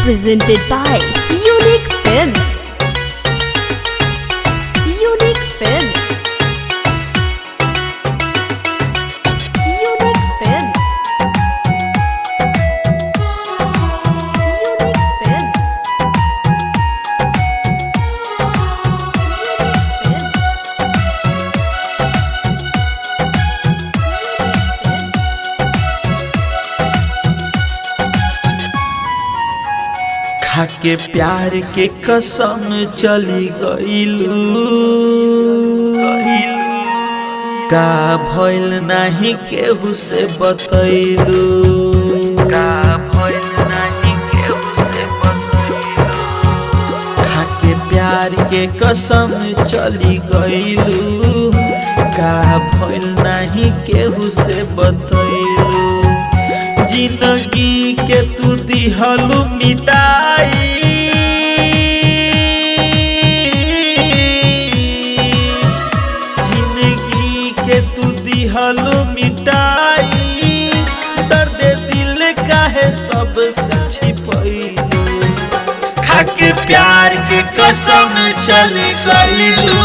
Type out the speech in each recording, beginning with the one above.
presented by Unique Films. Unique Films. Unique Films. Unique Films. खाके प्यार के कसम चली गईलू का भइल नाही केहू से बतैलू खाके प्यार के कसम चली गईलू का भइल नाही केहू से बतैलू जिंदगी के तू दिहलू मिटाई जिंदगी के तू दिहलू मिटाई दर्द दिल काहे सबसे छिपैलू खाके प्यार के कसम चली गईलू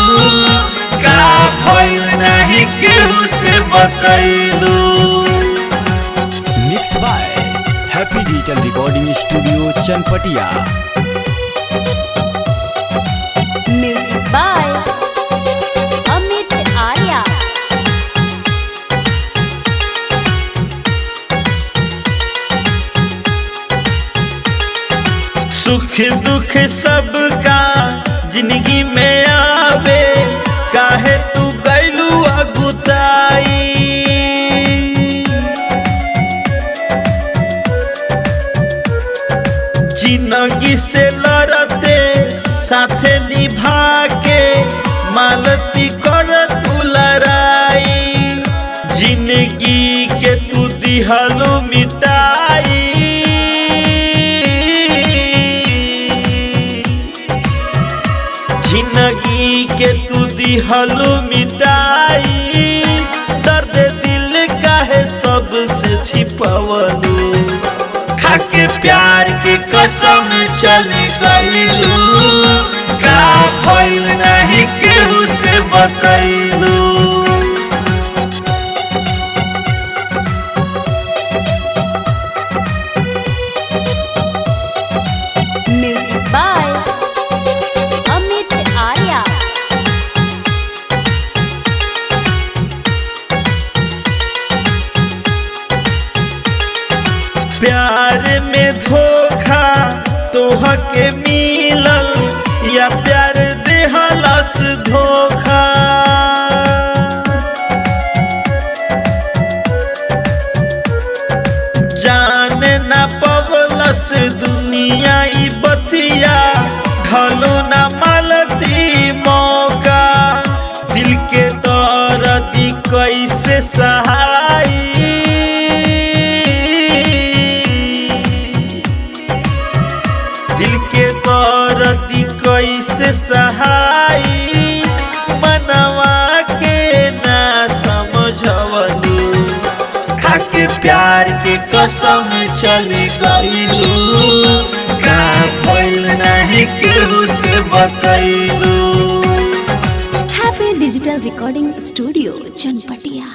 का भइल नहीं केहू से बतैलू। Mix by happy digital recording studio Chanpatia. Music by Amit Arya. सुख दुख सबका जिंदगी में आवे काहे तू गईलू अगुताई जिंदगी से लड़ते साथे निभा के मालती कर तू लड़ाई जिंदगी के तू दिहलू मिटाई जिंदगी के तू दिहलू मिटाई दर्द दिल काहे सबसे छिपवलू खाके प्यार के कसम चली गईलू का भइल नहीं केहू से बतैलू। Music by Amit Arya. प्यार में धोखा तोहके मिलल या प्यार देहलस धोखा जाने ना पवलस दुनिया ई बतिया ढलो ना मालती मौका दिल के दर्द कैसे सहाई दिल के दर्द कैसे सहाई मनवा के ना समझवलू खाके प्यार के कसम चली गईलू का भइल नहीं केहू से बतैलू। Happy Digital Recording Studio, Chanpatia.